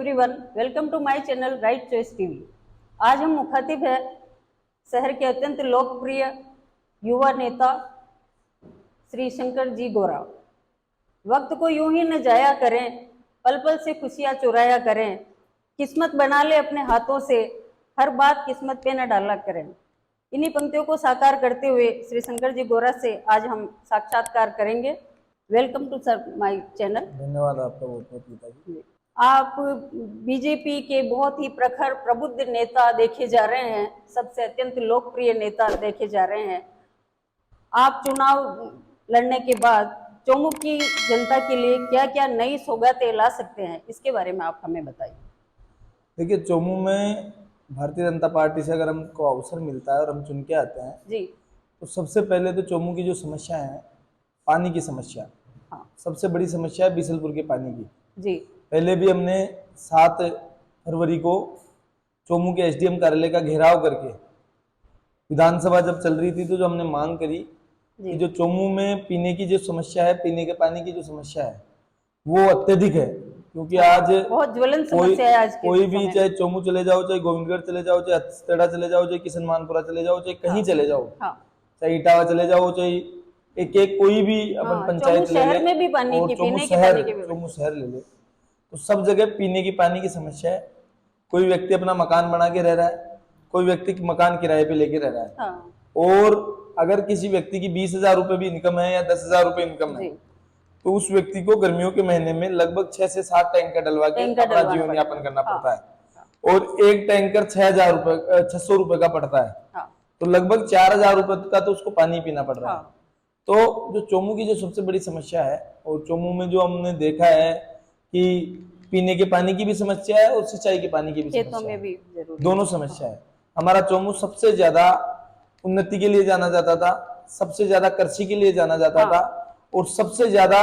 Everyone, welcome to my channel right choice TV. आज हम मुखातिब है शहर के अत्यंत लोकप्रिय युवा नेता श्री शंकर जी गोरा। वक्त को यूं ही न जाया करें, पल पल से खुशियां चुराया करें, किस्मत बना ले अपने हाथों से, हर बात किस्मत पे न डाला करें। इन्हीं पंक्तियों को साकार करते हुए श्री शंकर जी गोरा से आज हम साक्षात्कार करेंगे। Welcome to sir my channel. धन्यवाद आपका बहुत बहुत पिताजी। आप बीजेपी के बहुत ही प्रखर प्रबुद्ध नेता देखे जा रहे हैं, सबसे अत्यंत लोकप्रिय नेता देखे जा रहे हैं। आप चुनाव लड़ने के बाद चोमू की जनता के लिए क्या क्या नई सौगातें ला सकते हैं, इसके बारे में आप हमें बताइए। देखिए, चोमू में भारतीय जनता पार्टी से अगर हमको अवसर मिलता है और हम चुन के आते हैं जी, तो सबसे पहले तो चोमू की जो समस्या है, पानी की समस्या, हाँ सबसे बड़ी समस्या है बिसलपुर के पानी की। जी, पहले भी हमने 7 फरवरी को चोमू के एसडीएम कार्यालय का घेराव करके विधानसभा जब चल रही थी तो जो हमने मांग करी कि जो चोमू में पीने की जो समस्या है, पीने के पानी की जो समस्या है वो अत्यधिक है। क्योंकि आज बहुत ज्वलंत समस्या है आज के कोई भी, समय में। चाहे चोमू चले जाओ, चाहे गोविंदगढ़ चले जाओ, चाहे हथखेड़ा चले जाओ, चाहे किशन मानपुरा चले जाओ, चाहे कहीं चले जाओ, चाहे इटावा चले जाओ, चाहे एक एक कोई भी अपन पंचायत ले ले, में भी पानी और की चोमू पीने के पानी की चोमू शहर ले ले, तो सब जगह पीने की पानी की समस्या है। कोई व्यक्ति अपना मकान बना के रह रहा है, कोई व्यक्ति मकान किराए पे लेके रह रहा है, और अगर किसी व्यक्ति की 20,000 रुपए भी इनकम है या 10,000 रुपए इनकम है तो उस व्यक्ति को गर्मियों के महीने में लगभग 6 से 7 टैंकर डलवा के अपना जीवन यापन करना पड़ता है, और एक टैंकर 600 रुपए का पड़ता है, तो लगभग 4,000 रुपए का तो उसको पानी पीना पड़ रहा है। तो जो चोमू की जो सबसे बड़ी समस्या है, और चोमू में जो हमने देखा है कि पीने के पानी की भी समस्या है और सिंचाई के पानी की भी समस्या है, दोनों समस्या है। हमारा चोमू सबसे ज्यादा उन्नति के लिए जाना जाता था, सबसे ज्यादा कृषि के लिए जाना जाता था, और सबसे ज्यादा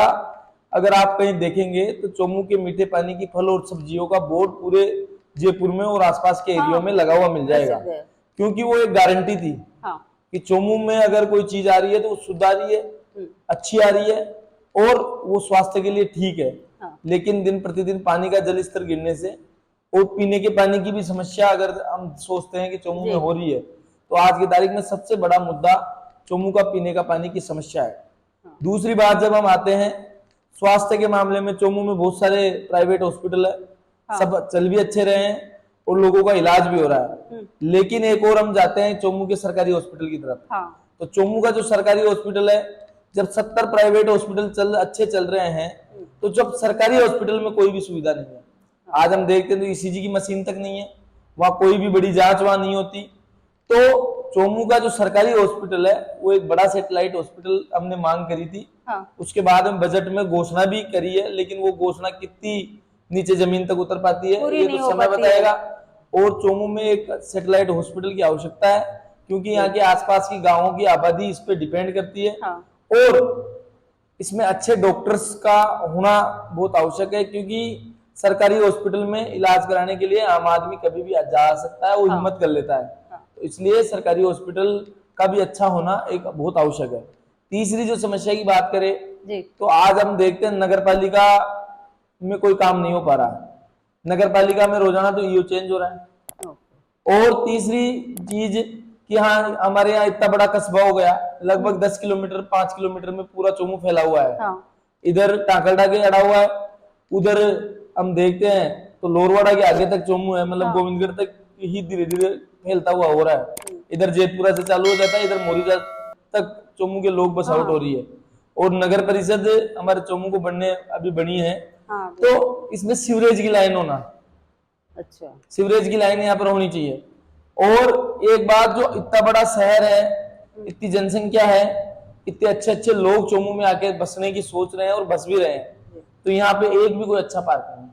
अगर आप कहीं देखेंगे तो चोमू के मीठे पानी की फल और सब्जियों का बोर्ड पूरे जयपुर में और आसपास के एरियो में लगा हुआ मिल जाएगा, क्योंकि वो एक गारंटी थी कि चोमू में अगर कोई चीज आ रही है तो वो शुद्ध आ रही है, अच्छी आ रही है, और वो स्वास्थ्य के लिए ठीक है। लेकिन दिन प्रतिदिन पानी का जल स्तर गिरने से और पीने के पानी की भी समस्या अगर हम सोचते हैं कि चोमू में हो रही है, तो आज की तारीख में सबसे बड़ा मुद्दा चोमू का पीने का पानी की समस्या है। दूसरी बात, जब हम आते हैं स्वास्थ्य के मामले में, चोमू में बहुत सारे प्राइवेट हॉस्पिटल है, सब चल भी अच्छे रहे हैं और लोगों का इलाज भी हो रहा है। लेकिन एक और हम जाते हैं चोमू के सरकारी हॉस्पिटल की तरफ, तो चोमू का जो सरकारी हॉस्पिटल है, जब 70 प्राइवेट हॉस्पिटल अच्छे चल रहे हैं, तो जब सरकारी हॉस्पिटल में कोई भी सुविधा नहीं है। आज हम देखते हैं तो ईसीजी की मशीन तक नहीं है, वहां कोई भी बड़ी जांच वहां नहीं होती। तो चोमू का जो सरकारी हॉस्पिटल है वो एक बड़ा सैटेलाइट हॉस्पिटल हमने मांग करी थी, उसके बाद हम बजट में घोषणा भी करी है, लेकिन वो घोषणा कितनी नीचे जमीन तक उतर पाती है ये तो समय बताएगा। और चोमू में एक सैटेलाइट हॉस्पिटल की आवश्यकता है, क्योंकि यहाँ के आसपास की गांवों की आबादी इस पे डिपेंड करती है, और इसमें अच्छे डॉक्टर्स का होना बहुत आवश्यक है, क्योंकि सरकारी हॉस्पिटल में इलाज कराने के लिए आम आदमी कभी भी जा सकता है, वो हिम्मत कर लेता है, तो इसलिए सरकारी हॉस्पिटल का भी अच्छा होना एक बहुत आवश्यक है। तीसरी जो समस्या की बात करें तो आज हम देखते हैं नगर पालिका में कोई काम नहीं हो पा रहा है, नगर पालिका में रोजाना तो ईओ चेंज हो रहा है। और तीसरी चीज कि हाँ, हमारे यहाँ इतना बड़ा कस्बा हो गया, लगभग 10 किलोमीटर 5 किलोमीटर में पूरा चोमू फैला हुआ है। इधर टाकरडा के अड़ा हुआ है, उधर हम देखते हैं तो लोरवाड़ा के आगे तक चोमू है, मतलब गोविंदगढ़ तक ही धीरे धीरे फैलता हुआ हो रहा है। इधर जेतपुरा से चालू हो जाता है, इधर मोरीजा तक चोमू के लोग बस आउट हो रही है। और नगर परिषद हमारे चोमू को अभी बनी है, तो इसमें सीवरेज की लाइन होना, अच्छा सीवरेज की लाइन यहाँ पर होनी चाहिए। और एक बात, जो इतना बड़ा शहर है, इतनी जनसंख्या है, इतने अच्छे अच्छे लोग चोमू में आके बसने की सोच रहे हैं और बस भी रहे हैं, तो यहाँ पे एक भी कोई अच्छा पार्क नहीं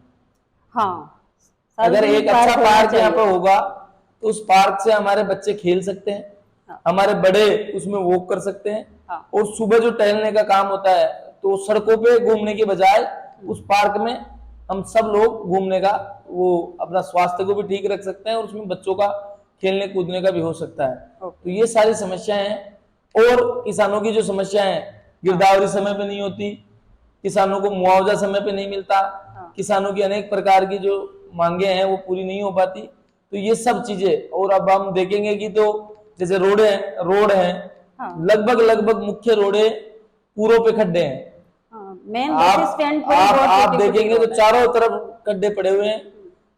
है। अगर एक अच्छा पार्क यहाँ पे होगा तो उस पार्क से हमारे बच्चे खेल सकते हैं, हमारे बड़े उसमें वॉक कर सकते हैं, और सुबह जो टहलने का काम होता है तो सड़कों पे घूमने के बजाय उस पार्क में हम सब लोग घूमने का, वो अपना स्वास्थ्य को भी ठीक रख सकते हैं, और उसमें बच्चों का खेलने कूदने का भी हो सकता है। तो ये सारी समस्याएं हैं। और किसानों की जो समस्या है, गिरदावरी समय पे नहीं होती, किसानों को मुआवजा समय पे नहीं मिलता, किसानों की अनेक प्रकार की जो मांगे हैं वो पूरी नहीं हो पाती। तो ये सब चीजें, और अब हम देखेंगे कि तो जैसे रोड है हाँ। लगभग मुख्य रोडे पूरों पे खड्डे हैं। मेन बस स्टैंड पर ही बहुत आप छोटी-छोटी देखेंगे तो रोड है। चारों तरफ खड्डे पड़े हुए हैं।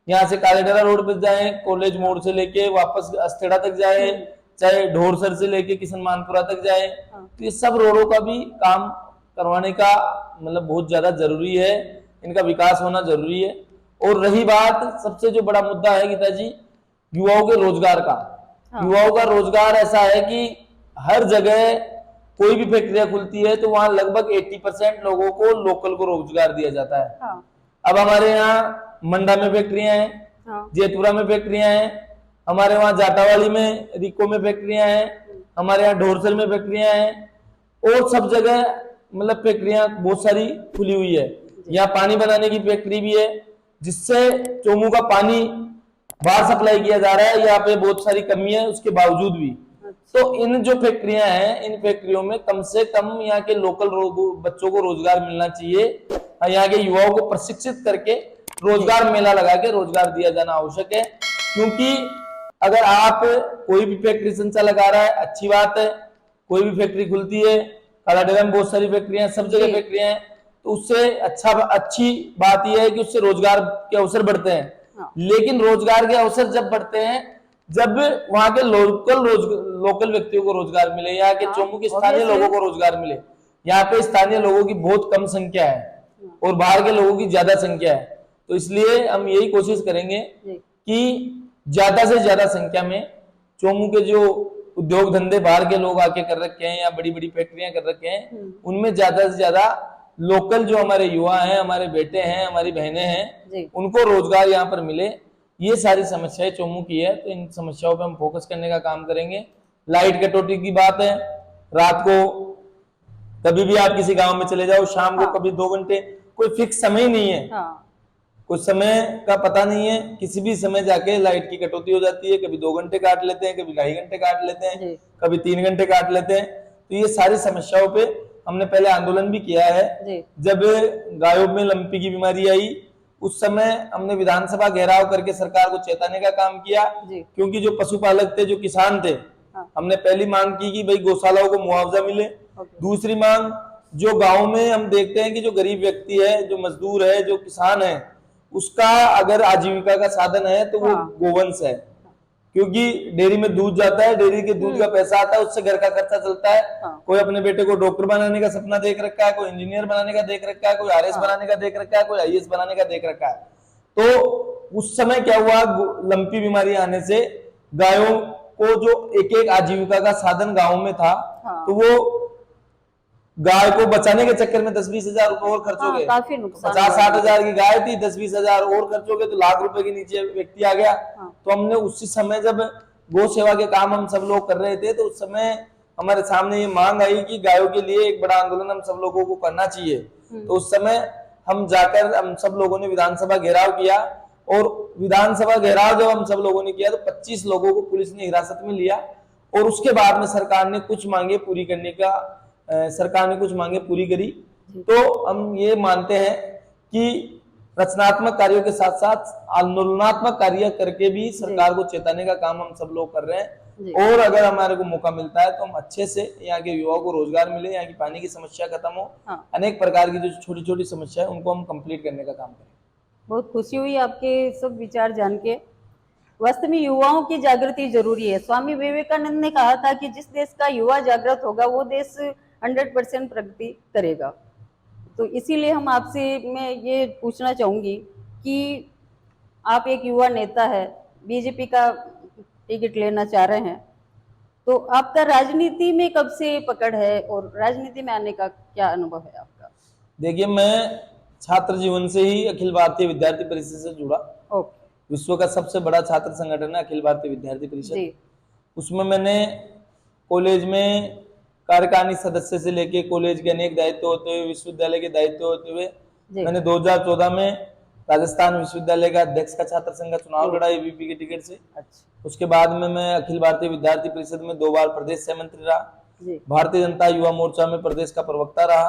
यहाँ से कालेडरा रोड पे जाए, कॉलेज मोड़ से लेके वापस अस्थेड़ा तक जाए, चाहे ढोरसर से लेके किशन मानपुरा तक जाए, तो ये सब रोडों का भी काम करवाने का मतलब बहुत ज्यादा जरूरी है, इनका विकास होना जरूरी है। और रही बात सबसे जो बड़ा मुद्दा है गीता जी, युवाओं के रोजगार का। युवाओं का रोजगार ऐसा है कि हर जगह कोई भी फैक्ट्रियां खुलती है तो वहां लगभग 80% लोगों को लोकल को रोजगार दिया जाता है। अब हमारे यहाँ मंडा में फैक्ट्रियां हैं, जेतपुरा में फैक्ट्रियां हैं, हमारे वहाँ जाटावाली में रिको में फैक्ट्रियां हैं, हमारे यहाँ ढोरसर में फैक्ट्रियां हैं, और सब जगह मतलब फैक्ट्रियां बहुत सारी खुली हुई है। यहाँ पानी बनाने की फैक्ट्री भी है, जिससे चोमू का पानी बाहर सप्लाई किया जा रहा है। यहाँ पे बहुत सारी कमी है उसके बावजूद भी। तो इन जो फैक्ट्रियां हैं, इन फैक्ट्रियों में कम से कम यहाँ के लोकल बच्चों को रोजगार मिलना चाहिए। यहाँ के युवाओं को प्रशिक्षित करके रोजगार मेला लगा के रोजगार दिया जाना आवश्यक है। क्योंकि अगर आप कोई भी फैक्ट्री संचालक आ रहा है, अच्छी बात है, कोई भी फैक्ट्री खुलती है, कालाडेरा में बहुत सारी फैक्ट्रियां, सब जगह फैक्ट्रियां हैं, तो उससे अच्छी बात यह है कि उससे रोजगार के अवसर बढ़ते हैं। लेकिन रोजगार के अवसर जब बढ़ते हैं जब वहां के लोकल व्यक्तियों को रोजगार मिले, यहाँ के चोमू के स्थानीय लोगों को रोजगार मिले। यहाँ पे स्थानीय लोगों की बहुत कम संख्या है और बाहर के लोगों की ज्यादा संख्या है। तो इसलिए हम यही कोशिश करेंगे कि ज्यादा से ज्यादा संख्या में चोमू के जो उद्योग धंधे बाहर के लोग आके कर रखे हैं या बड़ी बड़ी फैक्ट्रियां कर रखे हैं, उनमें ज्यादा से ज्यादा लोकल जो हमारे युवा हैं, हमारे बेटे हैं, हमारी बहनें हैं, उनको रोजगार यहाँ पर मिले। ये सारी समस्याएं चोमू की है, तो इन समस्याओं पे हम फोकस करने का काम करेंगे। लाइट कटौती की बात है, रात को कभी भी आप किसी गांव में चले जाओ, शाम को कभी 2 घंटे, कोई फिक्स समय नहीं है, कुछ समय का पता नहीं है, किसी भी समय जाके लाइट की कटौती हो जाती है। कभी 2 घंटे काट लेते हैं, कभी 2.5 घंटे काट लेते हैं, कभी 3 घंटे काट लेते हैं। तो ये सारी समस्याओं पे हमने पहले आंदोलन भी किया है। जब गायों में लंपी की बीमारी आई उस समय हमने विधानसभा घेराव करके सरकार को चेताने का काम किया, क्योंकि जो पशुपालक थे, जो किसान थे, हमने पहली मांग की कि भाई गौशालाओं को मुआवजा मिले। दूसरी मांग, जो गांव में हम देखते हैं कि जो गरीब व्यक्ति है, जो मजदूर है, जो किसान है, उसका अगर आजीविका का साधन है तो वो गोवंश है, क्योंकि डेयरी में दूध जाता है, डेयरी के दूध का पैसा आता है, उससे घर का खर्चा चलता है। कोई अपने बेटे को डॉक्टर बनाने का सपना देख रखा है, कोई इंजीनियर बनाने का देख रखा है, कोई आरएस बनाने का देख रखा है, कोई आईएएस बनाने का देख रखा है। तो उस समय क्या हुआ, लंपी बीमारी आने से गायों को जो एक आजीविका का साधन गाँव में था, तो वो गाय को बचाने के चक्कर में 10-20 हजार रुपए और खर्च हो गए। 50-60 हजार की गाय थी, 10-20 हजार और खर्च हो गए, तो लाख रुपए के नीचे व्यक्ति आ गया। तो हमने उसी समय, जब गौ सेवा के काम हम सब लोग कर रहे थे, तो उस समय हमारे सामने ये मांग आई कि गायों के लिए एक बड़ा आंदोलन हम सब लोगों को करना चाहिए। तो उस समय हम जाकर हम सब लोगों ने विधानसभा घेराव किया, और विधानसभा घेराव जब हम सब लोगों ने किया तो 25 लोगों को पुलिस ने हिरासत में लिया। और उसके बाद में सरकार ने कुछ मांगे पूरी करने का, सरकार ने कुछ मांगे पूरी करी। तो हम ये मानते हैं कि रचनात्मक कार्यों के साथ साथ आंदोलनात्मक कार्य करके भी सरकार को चेताने का काम हम सब लोग कर रहे हैं। और अगर हमारे को मौका मिलता है तो हम अच्छे से यहाँ के युवाओं को रोजगार मिले, यहाँ की पानी की समस्या खत्म हो, अनेक प्रकार की जो छोटी छोटी समस्या है उनको हम कंप्लीट करने का काम करें। बहुत खुशी हुई आपके सब विचार जान के। वास्तव में युवाओं की जागृति जरूरी है। स्वामी विवेकानंद ने कहा था कि जिस देश का युवा जागृत होगा वो देश 100% प्रगति करेगा। तो इसीलिए हम आपसे मैं ये पूछना चाहूंगी कि आप एक युवा नेता है, बीजेपी का टिकट लेना चाह रहे हैं, तो आपका राजनीति में कब से पकड़ है और राजनीति में आने का क्या अनुभव है आपका? देखिए, मैं छात्र जीवन से ही अखिल भारतीय विद्यार्थी परिषद से जुड़ा। विश्व का सबसे बड़ा छात्र संगठन है अखिल भारतीय विद्यार्थी परिषद। उसमें मैंने कॉलेज में कार्यकारिणी सदस्य से लेके कॉलेज के अनेक दायित्व होते हुए, विश्वविद्यालय के दायित्व होते हुए, मैंने 2014 में राजस्थान विश्वविद्यालय का अध्यक्ष का छात्र संघ का चुनाव लड़ा एबीपी के टिकट से। उसके बाद में मैं अखिल भारतीय विद्यार्थी परिषद में 2 बार प्रदेश सह मंत्री रहा। भारतीय जनता युवा मोर्चा में प्रदेश का प्रवक्ता रहा।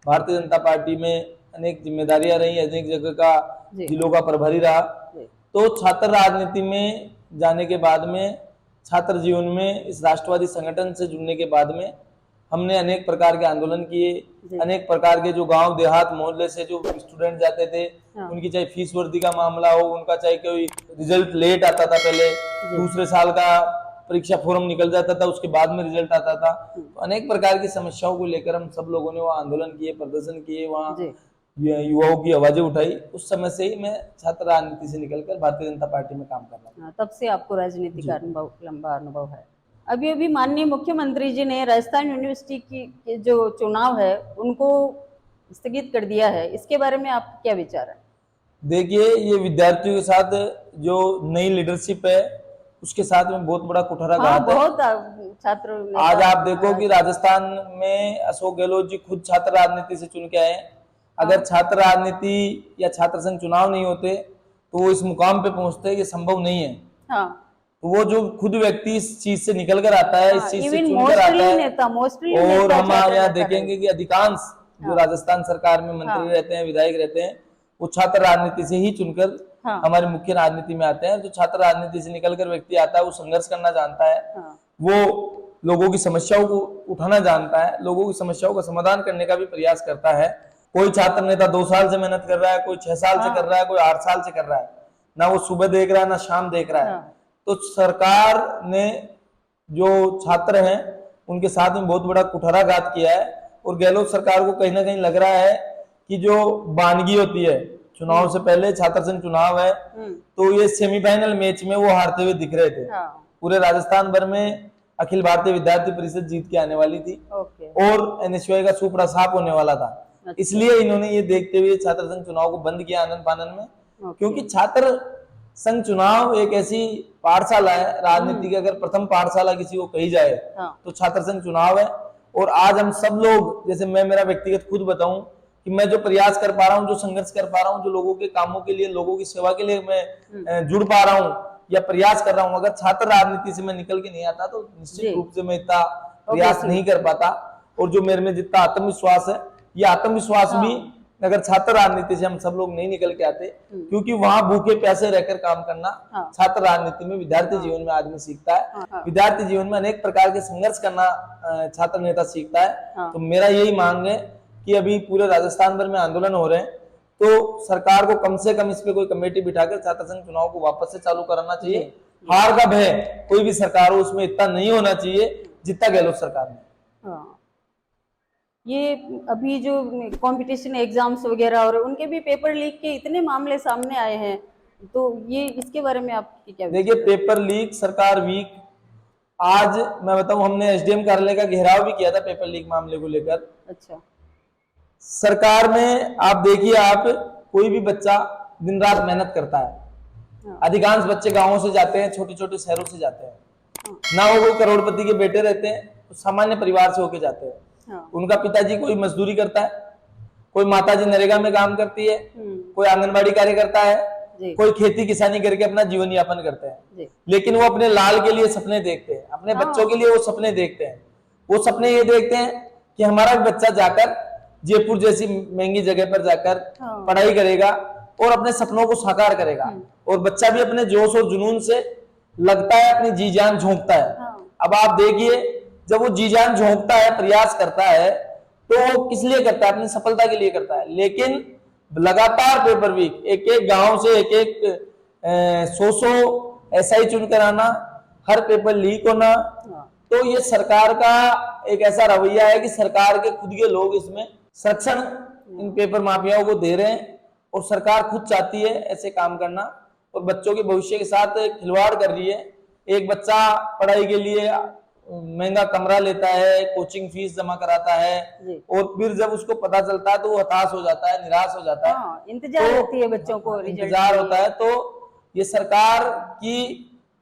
भारतीय जनता पार्टी में अनेक जिम्मेदारियां रही, अनेक जगह का जी। जिलों का प्रभारी रहा। जी। तो छात्र राजनीति में जाने के बाद में, छात्र जीवन में इस राष्ट्रवादी संगठन से जुड़ने के बाद में हमने अनेक प्रकार के आंदोलन किए, जी। अनेक प्रकार के जो गांव देहात मोहल्ले से जो स्टूडेंट जाते थे, हाँ। उनकी चाहे फीस वर्दी का मामला हो, उनका चाहे कोई रिजल्ट लेट आता था, पहले दूसरे साल का परीक्षा फॉर्म निकल जाता था, उसके बाद में रिजल्ट आता था, तो अनेक प्रकार की समस्याओं को लेकर हम सब लोगों ने वहाँ आंदोलन किए, प्रदर्शन किए, वहाँ युवाओं की आवाजें उठाई। उस समय से ही मैं छात्र राजनीति से निकलकर भारतीय जनता पार्टी में काम कर रहा हूँ। तब से आपको राजनीति का अनुभव, लंबा अनुभव है। अभी अभी माननीय मुख्यमंत्री जी ने राजस्थान यूनिवर्सिटी की जो चुनाव है उनको स्थगित कर दिया है, इसके बारे में आपके क्या विचार है? देखिए, ये विद्यार्थियों के साथ जो नई लीडरशिप है उसके साथ में बहुत बड़ा कुठाराघात है। बहुत छात्र आज आप देखो कि राजस्थान में अशोक गहलोत जी खुद छात्र राजनीति से चुन के आए। अगर छात्र राजनीति या छात्र संघ चुनाव नहीं होते तो वो इस मुकाम पे पहुंचते, ये संभव नहीं है। तो वो जो खुद व्यक्ति इस चीज से निकल कर आता है, इस चीज से चुनकर आता है, और हम यहाँ देखेंगे कि अधिकांश जो राजस्थान सरकार में मंत्री रहते हैं, विधायक रहते हैं, वो छात्र राजनीति से ही चुनकर हमारी मुख्य राजनीति में आते हैं। जो छात्र राजनीति से निकलकर व्यक्ति आता है वो संघर्ष करना जानता है, वो लोगों की समस्याओं को उठाना जानता है, लोगों की समस्याओं का समाधान करने का भी प्रयास करता है। कोई छात्र नेता 2 साल से मेहनत कर रहा है, कोई 6 साल से कर रहा है, कोई 8 साल से कर रहा है, ना वो सुबह देख रहा है ना शाम देख रहा है। तो सरकार ने जो छात्र हैं उनके साथ में बहुत बड़ा कुठाराघात किया है, और गहलोत सरकार को कहीं ना कहीं लग रहा है कि जो वानगी होती है, चुनाव से पहले छात्र संघ चुनाव है, तो ये सेमीफाइनल मैच में वो हारते हुए दिख रहे थे। पूरे राजस्थान भर में अखिल भारतीय विद्यार्थी परिषद जीत के आने वाली थी, और एनएसयूआई का सुपड़ा साफ होने वाला था। इसलिए इन्होंने ये देखते हुए छात्र संघ चुनाव को बंद किया आनन फानन में, क्योंकि छात्र संघ चुनाव एक ऐसी पाठशाला है राजनीति की, अगर प्रथम पाठशाला किसी को कही जाए तो छात्र संघ चुनाव है। और आज हम सब लोग, जैसे मैं मेरा व्यक्तिगत खुद बताऊं कि मैं जो प्रयास कर पा रहा हूं, जो संघर्ष कर पा रहा हूं, जो लोगों के कामों के लिए, लोगों की सेवा के लिए मैं जुड़ पा रहा हूं या प्रयास कर रहा हूं, अगर छात्र राजनीति से मैं निकल के नहीं आता तो निश्चित रूप से मैं इतना प्रयास नहीं कर पाता। और जो मेरे में जितना आत्मविश्वास है, ये आत्मविश्वास भी अगर छात्र राजनीति से हम सब लोग नहीं निकल के आते, क्योंकि वहां भूखे प्यासे रहकर काम करना छात्र राजनीति में, विद्यार्थी जीवन में आदमी सीखता है। विद्यार्थी जीवन में अनेक प्रकार के संघर्ष करना छात्र नेता सीखता है। तो मेरा यही मांग है कि अभी पूरे राजस्थान भर में आंदोलन हो रहे हैं, तो सरकार को कम से कम इस पे कोई कमेटी बिठाकर छात्र संघ चुनाव को वापस से चालू कराना चाहिए। हार का भय कोई भी सरकार हो उसमें इतना नहीं होना चाहिए जितना गहलोत सरकार ने। ये अभी जो कंपटीशन एग्जाम्स वगैरह और उनके भी पेपर लीक के इतने मामले सामने आए हैं, तो ये इसके बारे में आपकी क्या? देखिए, पेपर लीक, सरकार वीक। आज मैं बताऊं, हमने एसडीएम कार्यालय का घेराव भी किया था पेपर लीक मामले को लेकर। अच्छा। सरकार में आप देखिए, आप कोई भी बच्चा दिन रात मेहनत करता है। अधिकांश बच्चे गांवों से जाते हैं, छोटे छोटे शहरों से जाते हैं, ना वो कोई करोड़पति के बेटे रहते हैं, तो सामान्य परिवार से होके जाते हैं। उनका पिताजी कोई मजदूरी करता है, कोई माताजी नरेगा में काम करती है, कोई आंगनबाड़ी कार्य करता है, कोई खेती किसानी करके अपना जीवन यापन करते हैं। लेकिन वो अपने लाल के लिए सपने देखते हैं, अपने बच्चों के लिए वो सपने देखते हैं। वो सपने ये देखते हैं कि हमारा बच्चा जाकर जयपुर जैसी महंगी जगह पर जाकर पढ़ाई करेगा और अपने सपनों को साकार करेगा। और बच्चा भी अपने जोश और जुनून से लगता है, अपनी जी जान झोंकता है। अब आप देखिए, जब वो जी जान झोंकता है, प्रयास करता है, तो वो किस लिए करता है? अपनी सफलता के लिए करता है। लेकिन लगातार पेपर वीक, एक एक गांव से एक एक 100 एसआई चुनकर आना, हर पेपर लीक होना, तो ये सरकार का एक ऐसा रवैया है कि सरकार के खुद के लोग इसमें संरक्षण इन पेपर माफियाओं को दे रहे हैं, और सरकार खुद चाहती है ऐसे काम करना और बच्चों के भविष्य के साथ खिलवाड़ कर रही है। एक बच्चा पढ़ाई के लिए महंगा कमरा लेता है, कोचिंग फीस जमा कराता है, और फिर जब उसको पता चलता है तो वो हताश हो जाता है, निराश हो जाता है। इंतजार होती है बच्चों को, इंतजार होता है। तो ये सरकार की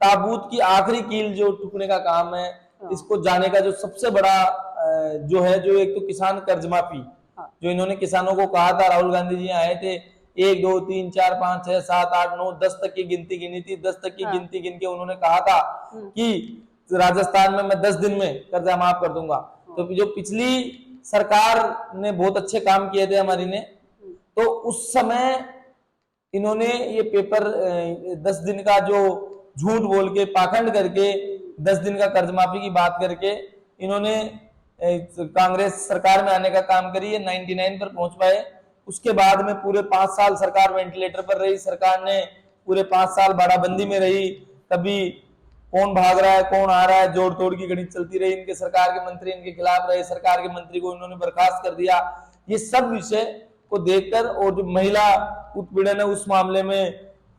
ताबूत की आखिरी कील जो टूटने का काम है, इसको जाने का जो सबसे बड़ा जो है, जो एक तो किसान कर्ज माफी, जो इन्होंने किसानों को कहा था, राहुल गांधी जी आए थे, 1 2 3 4 5 6 7 8 9 10 तक की गिनती गिनी थी। 10 तक की गिनती गिन के उन्होंने कहा था कि राजस्थान में मैं 10 दिन में कर्जा माफ कर दूंगा। तो जो पिछली सरकार ने बहुत अच्छे काम किए थे हमारी ने, तो उस समय इन्होंने ये पेपर 10 दिन का जो झूठ बोल के पाखंड करके 10 दिन का कर्ज माफी की बात करके इन्होंने कांग्रेस सरकार में आने का काम करी, 99 पर पहुंच पाए। उसके बाद में पूरे 5 साल सरकार वेंटिलेटर पर रही, सरकार ने पूरे 5 साल बाड़ाबंदी में रही, कभी कौन भाग रहा है कौन आ रहा है, जोड़ तोड़ की गणित चलती रही। इनके सरकार के मंत्री इनके खिलाफ रहे, सरकार के मंत्री को इन्होंने बर्खास्त कर दिया। ये सब विषय को देखकर, और जो महिला उत्पीड़न है उस मामले में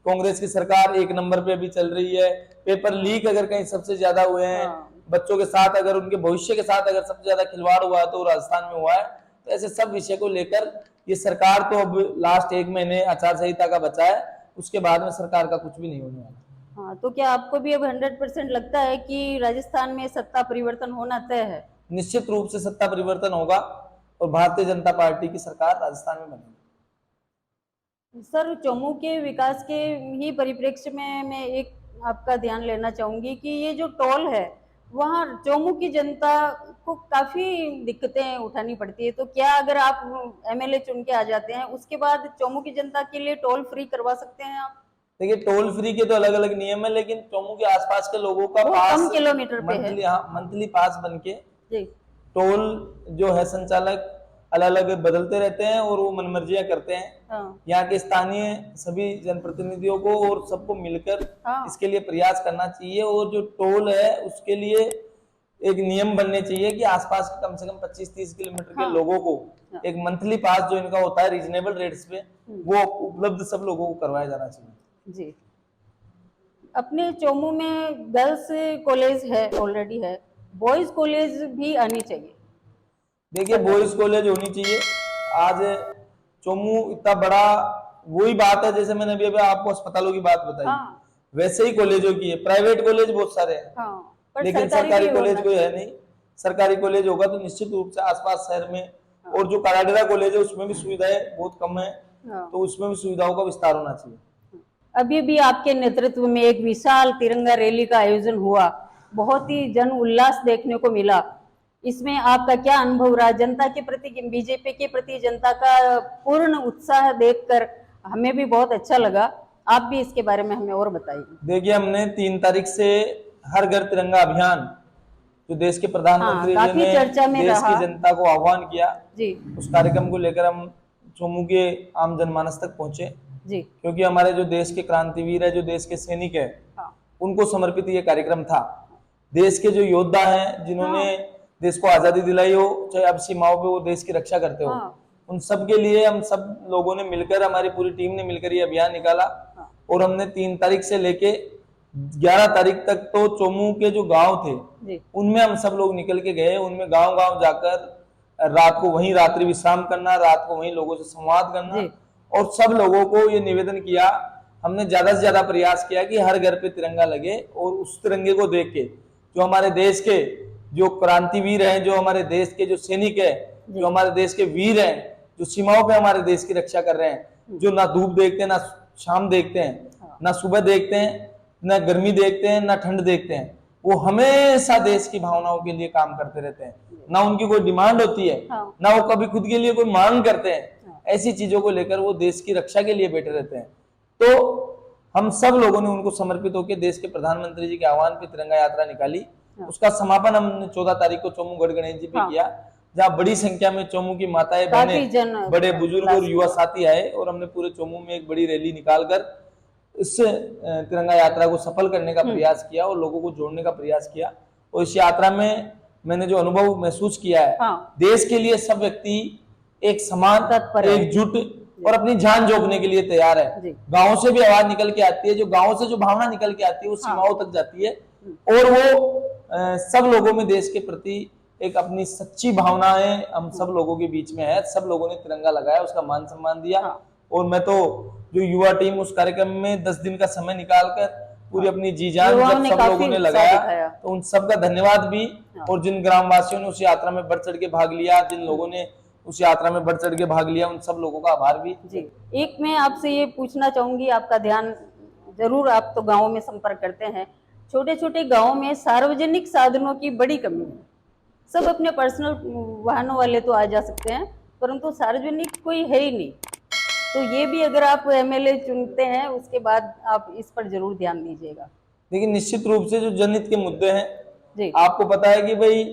कांग्रेस की सरकार 1 नंबर पे भी चल रही है। पेपर लीक अगर कहीं सबसे ज्यादा हुए हैं, बच्चों के साथ अगर उनके भविष्य के साथ अगर सबसे ज्यादा खिलवाड़ हुआ है तो राजस्थान में हुआ है। तो ऐसे सब विषय को लेकर ये सरकार तो अब लास्ट 1 महीने आचार संहिता का बचा है, उसके बाद में सरकार का कुछ भी नहीं होने वाला। हाँ, तो क्या आपको भी अब 100% लगता है कि राजस्थान में सत्ता परिवर्तन होना तय है? निश्चित रूप से सत्ता परिवर्तन होगा और भारतीय जनता पार्टी की सरकार राजस्थान में बनेगी। सर, चौमू के विकास के ही परिप्रेक्ष्य में मैं एक आपका ध्यान लेना चाहूंगी कि ये जो टोल है वहाँ चौमू की जनता को काफी दिक्कतें उठानी पड़ती है। तो क्या अगर आप एमएलए चुन के आ जाते हैं उसके बाद चौमू की जनता के लिए टोल फ्री करवा सकते हैं आप? देखिए, टोल फ्री के तो अलग अलग नियम है, लेकिन चौमू के आसपास के लोगों का वो पास कम किलोमीटर पे है। मंथली पास बनके जी। टोल जो है संचालक अलग अलग बदलते रहते हैं और वो मनमर्जियां करते हैं। हाँ। यहाँ के स्थानीय सभी जनप्रतिनिधियों को और सबको मिलकर इसके लिए प्रयास करना चाहिए, और जो टोल है उसके लिए एक नियम बनने चाहिए कि आसपास के कम से कम 25-30 किलोमीटर के लोगों को एक मंथली पास जो इनका होता है रीजनेबल रेट्स पे, वो उपलब्ध सब लोगों को करवाया जाना चाहिए। जी। अपने चौमू में गर्ल्स कॉलेज है, ऑलरेडी है, बॉयज कॉलेज भी आनी चाहिए। देखिए, बॉयज कॉलेज होनी चाहिए। आज चौमू इतना बड़ा, वही बात है जैसे मैंने अभी आपको अस्पतालों की बात बताई, वैसे ही कॉलेजों की है। प्राइवेट कॉलेज बहुत सारे हैं, लेकिन सरकारी कॉलेज कोई है नहीं। सरकारी कॉलेज होगा तो निश्चित रूप से आसपास शहर में, और जो कराडेरा कॉलेज है उसमें भी सुविधाएं बहुत कम है, तो उसमें भी सुविधाओं का विस्तार होना चाहिए। अभी भी आपके नेतृत्व में एक विशाल तिरंगा रैली का आयोजन हुआ, बहुत ही जन उल्लास देखने को मिला। इसमें आपका क्या अनुभव रहा? जनता के प्रति, बीजेपी के प्रति जनता का पूर्ण उत्साह देखकर हमें भी बहुत अच्छा लगा। आप भी इसके बारे में हमें और बताइए। देखिए, हमने 3 तारीख से हर घर तिरंगा अभियान जो देश के प्रधानमंत्री जी ने चर्चा में देश की जनता को आह्वान किया जी, उस कार्यक्रम को लेकर हम चौमू के आम जनमानस तक पहुंचे जी, क्योंकि हमारे जो देश के क्रांतिवीर है, जो देश के सैनिक है, उनको समर्पित ये कार्यक्रम था। देश के जो योद्धा हैं जिन्होंने देश को आजादी दिलाई हो, चाहे अब सीमाओं पे वो देश की रक्षा करते हो, उन सब के लिए हम सब लोगों ने मिलकर, हमारी पूरी टीम ने मिलकर ये अभियान निकाला। और हमने 3 तारीख से लेके 11 तारीख तक तो चौमू के जो गांव थे उनमें हम सब लोग निकल के गए। उनमें गांव गांव जाकर रात को वहीं रात्रि विश्राम करना, रात को वहीं लोगों से संवाद करना, और सब लोगों को ये निवेदन किया, हमने ज्यादा से ज्यादा प्रयास किया कि हर घर पे तिरंगा लगे। और उस तिरंगे को देख के जो हमारे देश के जो क्रांतिवीर हैं, जो हमारे देश के जो सैनिक है, जो हमारे देश के वीर हैं, जो सीमाओं पे हमारे देश की रक्षा कर रहे हैं, जो ना धूप देखते हैं, ना शाम देखते हैं, ना सुबह देखते हैं, ना गर्मी देखते हैं, ना ठंड देखते हैं, वो हमेशा देश की भावनाओं के लिए काम करते रहते हैं। ना उनकी कोई डिमांड होती है, ना वो कभी खुद के लिए कोई मांग करते हैं। ऐसी चीजों को लेकर वो देश की रक्षा के लिए बैठे रहते हैं। तो हम सब लोगों ने उनको समर्पित होकर देश के प्रधानमंत्री जी के आह्वान पे तिरंगा यात्रा निकाली। उसका समापन हमने 14 तारीख को चौमू गढ़ गणेश जी पे किया, जहाँ बड़ी संख्या में चौमू की माताएं, बहनें, बड़े बुजुर्ग और युवा साथी आए, और हमने पूरे चौमू में एक बड़ी रैली निकालकर इस तिरंगा यात्रा को सफल करने का प्रयास किया और लोगों को जोड़ने का प्रयास किया। और इस यात्रा में मैंने जो अनुभव महसूस किया है, देश के लिए सब व्यक्ति एक समान, एकजुट और अपनी जान जोखने के लिए तैयार है। गांव से भी आवाज निकल के आती है, जो गांव से जो भावना निकल के आती है वो सीमाओं तक जाती है, और वो सब लोगों में देश के प्रति एक अपनी सच्ची भावनाएं हम सब लोगों के बीच में है। सब लोगों ने तिरंगा लगाया, उसका मान सम्मान दिया। और मैं तो जो युवा टीम उस कार्यक्रम में 10 दिन का समय निकालकर पूरी अपनी जी जान जब सब लोगों ने लगाया, तो उन सबका धन्यवाद भी। और जिन ग्रामवासियों ने उस यात्रा में बढ़ चढ़ के भाग लिया, जिन लोगों ने उस यात्रा में बढ़ चढ़ के भाग लिया, उन सब लोगों का आभार भी। जी, एक मैं आपसे ये पूछना चाहूंगी, आपका ध्यान जरूर, आप तो गाँव में संपर्क करते हैं, छोटे छोटे गाँव में सार्वजनिक साधनों की बड़ी कमी है। सब अपने पर्सनल वाहनों वाले तो आ जा सकते हैं, परंतु सार्वजनिक कोई है ही नहीं। तो ये भी अगर आप एमएलए चुनते हैं उसके बाद आप इस पर जरूर ध्यान दीजिएगा। लेकिन निश्चित रूप से जो जनहित के मुद्दे हैं, जी आपको पता है कि भाई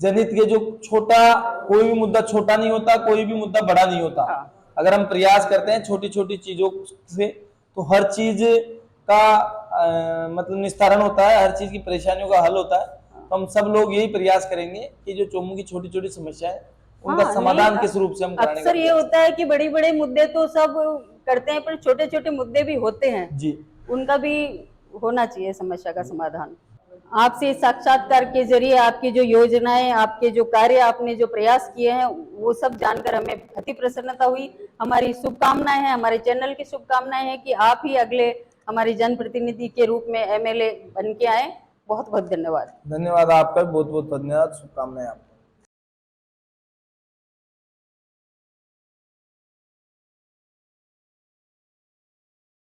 जनहित के जो छोटा, कोई भी मुद्दा छोटा नहीं होता, कोई भी मुद्दा बड़ा नहीं होता। हाँ। अगर हम प्रयास करते हैं छोटी छोटी चीजों से, तो हर चीज का मतलब निस्तारण होता है, हर चीज की परेशानियों का हल होता है। तो हम सब लोग यही प्रयास करेंगे कि जो चोमू की छोटी छोटी समस्या है उनका हाँ, समाधान नहीं, किस रूप से हम कराने का अक्सर ये प्रयास होता है कि बड़े बड़े मुद्दे तो सब करते हैं, पर छोटे छोटे मुद्दे भी होते हैं, करें। जी, उनका भी होना चाहिए समस्या का समाधान। आपसे इस साक्षात्कार के जरिए आपकी जो योजनाएं, आपके जो कार्य, आपने जो प्रयास किए हैं, वो सब जानकर हमें अति प्रसन्नता हुई। हमारी शुभकामनाएं हैं, हमारे चैनल की शुभकामनाएं हैं कि आप ही अगले हमारे जनप्रतिनिधि के रूप में एमएलए बन के आए। बहुत बहुत धन्यवाद। धन्यवाद आपका, बहुत बहुत धन्यवाद, शुभकामनाएं आपको।